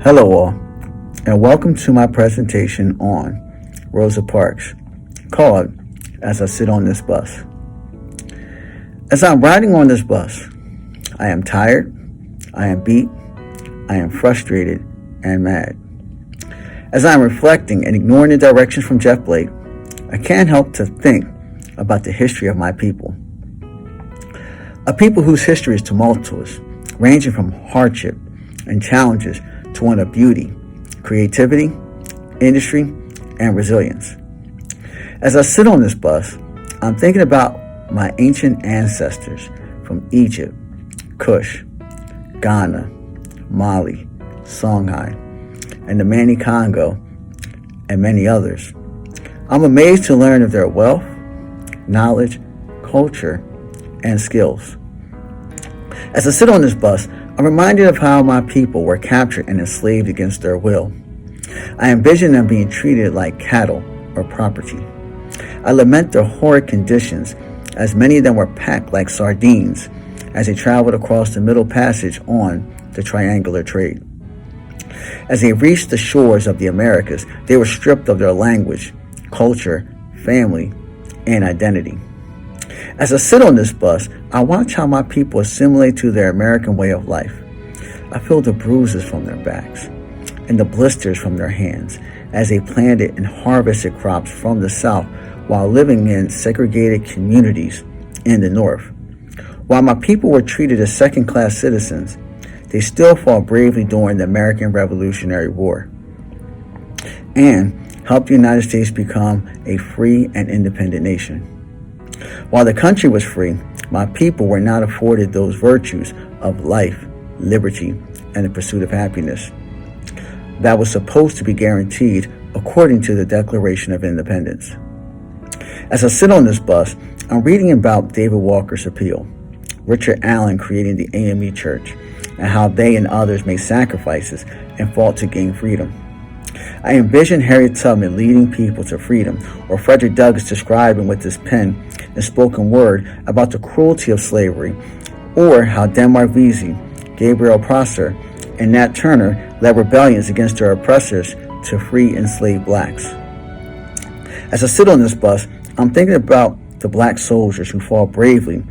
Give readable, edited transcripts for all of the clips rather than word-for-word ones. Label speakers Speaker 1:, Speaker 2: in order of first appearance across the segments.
Speaker 1: Hello all, and welcome to my presentation on Rosa Parks, called As I Sit on This Bus. As I'm riding on this bus, I am tired, I am beat, I am frustrated and mad. As I'm reflecting and ignoring the directions from Jeff Blake, I can't help to think about the history of my people. A people whose history is tumultuous, ranging from hardship and challenges to one of beauty, creativity, industry, and resilience. As I sit on this bus, I'm thinking about my ancient ancestors from Egypt, Kush, Ghana, Mali, Songhai, and the Mani Congo, and many others. I'm amazed to learn of their wealth, knowledge, culture, and skills. As I sit on this bus, I'm reminded of how my people were captured and enslaved against their will. I envision them being treated like cattle or property. I lament their horrid conditions, as many of them were packed like sardines as they traveled across the Middle Passage on the triangular trade. As they reached the shores of the Americas, they were stripped of their language, culture, family, and identity. As I sit on this bus, I watch how my people assimilate to their American way of life. I feel the bruises from their backs and the blisters from their hands as they planted and harvested crops from the South while living in segregated communities in the North. While my people were treated as second-class citizens, they still fought bravely during the American Revolutionary War and helped the United States become a free and independent nation. While the country was free, my people were not afforded those virtues of life, liberty, and the pursuit of happiness that was supposed to be guaranteed according to the Declaration of Independence. As I sit on this bus, I'm reading about David Walker's appeal, Richard Allen creating the AME Church, and how they and others made sacrifices and fought to gain freedom. I envision Harriet Tubman leading people to freedom, or Frederick Douglass describing with his pen and spoken word about the cruelty of slavery, or how Denmark Vesey, Gabriel Prosser, and Nat Turner led rebellions against their oppressors to free enslaved blacks. As I sit on this bus, I'm thinking about the black soldiers who fought bravely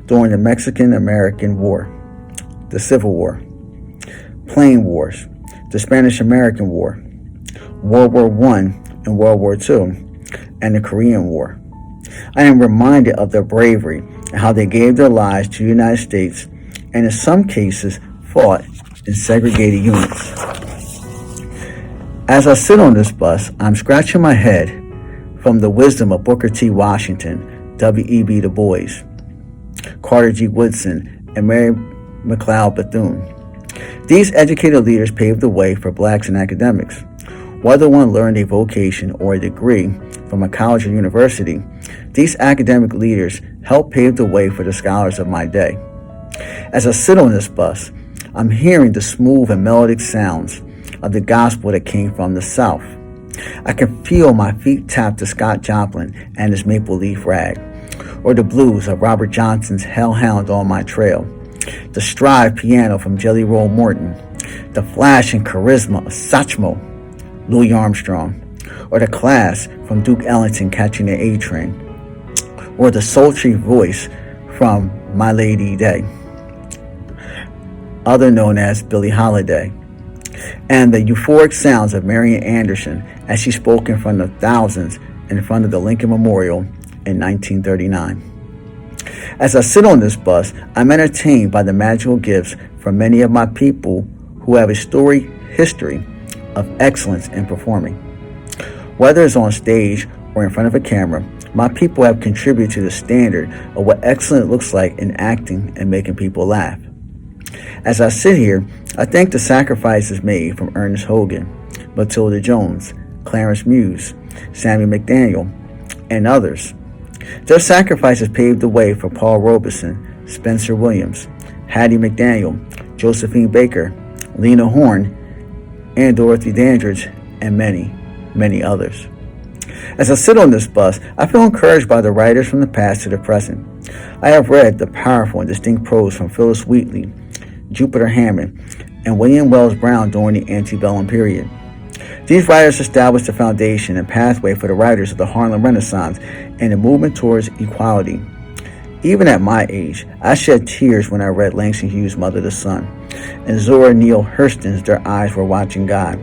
Speaker 1: during the Mexican-American War, the Civil War, Plain Wars, the Spanish-American War, World War I and World War II, and the Korean War. I am reminded of their bravery and how they gave their lives to the United States and in some cases fought in segregated units. As I sit on this bus, I'm scratching my head from the wisdom of Booker T. Washington, W.E.B. Du Bois, Carter G. Woodson, and Mary McLeod Bethune. These educated leaders paved the way for blacks in academics. Whether one learned a vocation or a degree from a college or university, these academic leaders helped pave the way for the scholars of my day. As I sit on this bus, I'm hearing the smooth and melodic sounds of the gospel that came from the South. I can feel my feet tap to Scott Joplin and his Maple Leaf Rag, or the blues of Robert Johnson's Hellhound on My Trail, the stride piano from Jelly Roll Morton, the flash and charisma of Satchmo, Louis Armstrong, or the class from Duke Ellington Catching the A Train, or the sultry voice from My Lady Day, other known as Billie Holiday, and the euphoric sounds of Marian Anderson as she spoke in front of thousands in front of the Lincoln Memorial in 1939. As I sit on this bus, I'm entertained by the magical gifts from many of my people who have a storied history of excellence in performing. Whether it's on stage or in front of a camera, my people have contributed to the standard of what excellence looks like in acting and making people laugh. As I sit here, I thank the sacrifices made from Ernest Hogan, Matilda Jones, Clarence Muse, Sammy McDaniel, and others. Their sacrifices paved the way for Paul Robeson, Spencer Williams, Hattie McDaniel, Josephine Baker, Lena Horne, and Dorothy Dandridge, and many, many others. As I sit on this bus, I feel encouraged by the writers from the past to the present. I have read the powerful and distinct prose from Phyllis Wheatley, Jupiter Hammond, and William Wells Brown during the antebellum period. These writers established the foundation and pathway for the writers of the Harlem Renaissance and the movement towards equality. Even at my age, I shed tears when I read Langston Hughes' Mother to Son, and Zora Neale Hurston's Their Eyes Were Watching God,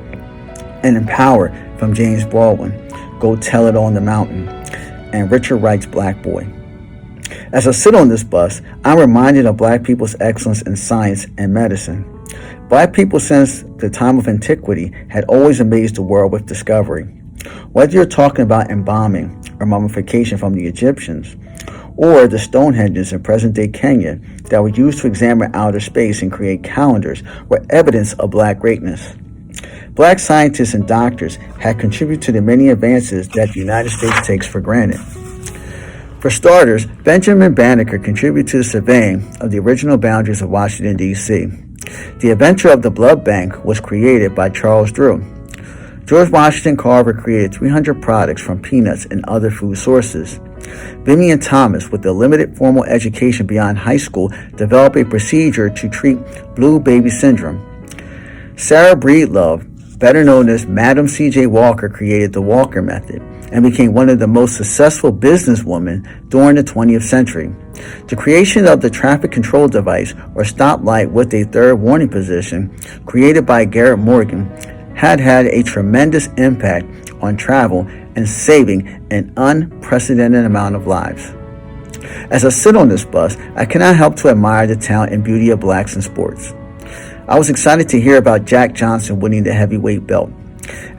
Speaker 1: and Empowered from James Baldwin, Go Tell It on the Mountain, and Richard Wright's Black Boy. As I sit on this bus, I'm reminded of Black people's excellence in science and medicine. Black people since the time of antiquity had always amazed the world with discovery. Whether you're talking about embalming or mummification from the Egyptians, or the Stonehenges in present-day Kenya that were used to examine outer space and create calendars were evidence of Black greatness. Black scientists and doctors had contributed to the many advances that the United States takes for granted. For starters, Benjamin Banneker contributed to the surveying of the original boundaries of Washington, D.C. The invention of the blood bank was created by Charles Drew. George Washington Carver created 300 products from peanuts and other food sources. Vivian Thomas, with a limited formal education beyond high school, developed a procedure to treat blue baby syndrome. Sarah Breedlove, better known as Madam C.J. Walker, created the Walker method and became one of the most successful businesswomen during the 20th century. The creation of the traffic control device, or stoplight with a third warning position, created by Garrett Morgan, had a tremendous impact on travel and saving an unprecedented amount of lives. As I sit on this bus, I cannot help to admire the talent and beauty of blacks in sports. I was excited to hear about Jack Johnson winning the heavyweight belt,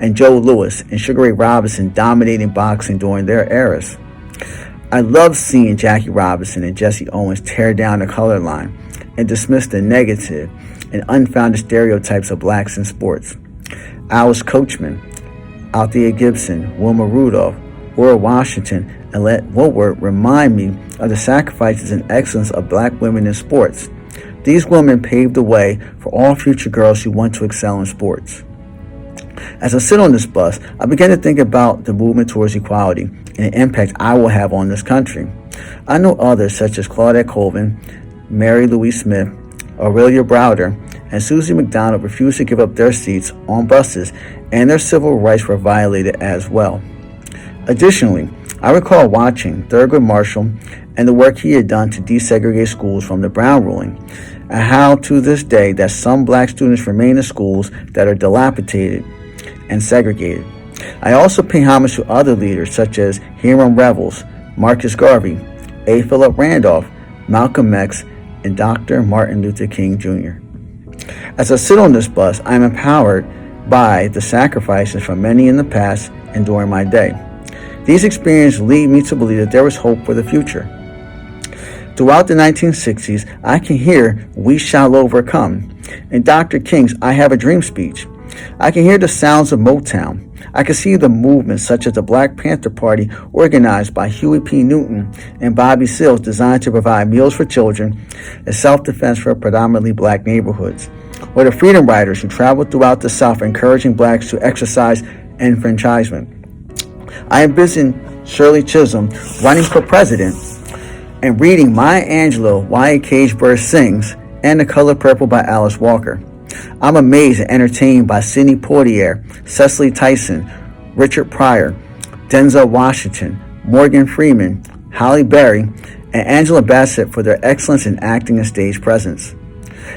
Speaker 1: and Joe Louis and Sugar Ray Robinson dominating boxing during their eras. I loved seeing Jackie Robinson and Jesse Owens tear down the color line and dismiss the negative and unfounded stereotypes of blacks in sports. Alice Coachman, Althea Gibson, Wilma Rudolph, Ora Washington, and Let Woodward remind me of the sacrifices and excellence of black women in sports. These women paved the way for all future girls who want to excel in sports. As I sit on this bus, I begin to think about the movement towards equality and the impact I will have on this country. I know others such as Claudette Colvin, Mary Louise Smith, Aurelia Browder, and Susie McDonald refused to give up their seats on buses, and their civil rights were violated as well. Additionally, I recall watching Thurgood Marshall and the work he had done to desegregate schools from the Brown ruling, and how to this day that some black students remain in schools that are dilapidated and segregated. I also pay homage to other leaders such as Hiram Revels, Marcus Garvey, A. Philip Randolph, Malcolm X, and Dr. Martin Luther King Jr. As I sit on this bus, I am empowered by the sacrifices from many in the past and during my day. These experiences lead me to believe that there is hope for the future. Throughout the 1960s, I can hear "We Shall Overcome" in Dr. King's "I Have a Dream" speech. I can hear the sounds of Motown. I can see the movements such as the Black Panther Party organized by Huey P. Newton and Bobby Seals, designed to provide meals for children and self-defense for predominantly black neighborhoods, or the Freedom Riders who traveled throughout the South encouraging blacks to exercise enfranchisement. I envision Shirley Chisholm running for president and reading Maya Angelou, Why a Caged Bird Sings, and The Color Purple by Alice Walker. I'm amazed and entertained by Sidney Poitier, Cecily Tyson, Richard Pryor, Denzel Washington, Morgan Freeman, Halle Berry, and Angela Bassett for their excellence in acting and stage presence.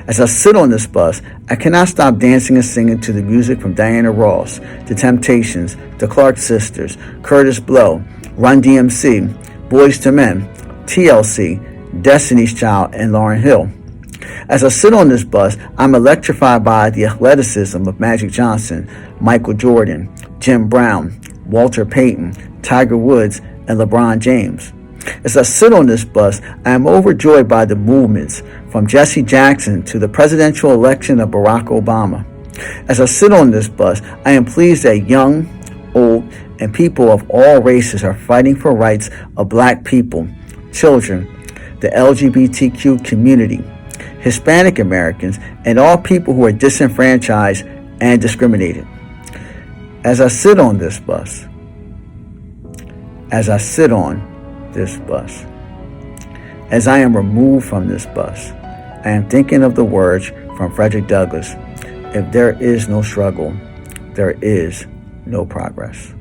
Speaker 1: As I sit on this bus, I cannot stop dancing and singing to the music from Diana Ross, The Temptations, The Clark Sisters, Curtis Blow, Run DMC, Boyz II Men, TLC, Destiny's Child, and Lauryn Hill. As I sit on this bus, I'm electrified by the athleticism of Magic Johnson, Michael Jordan, Jim Brown, Walter Payton, Tiger Woods, and LeBron James. As I sit on this bus, I am overjoyed by the movements from Jesse Jackson to the presidential election of Barack Obama. As I sit on this bus, I am pleased that young, old, and people of all races are fighting for rights of black people, children, the LGBTQ community, Hispanic Americans, and all people who are disenfranchised and discriminated. As I sit on this bus, as I sit on this bus, as I am removed from this bus, I am thinking of the words from Frederick Douglass, If there is no struggle, there is no progress.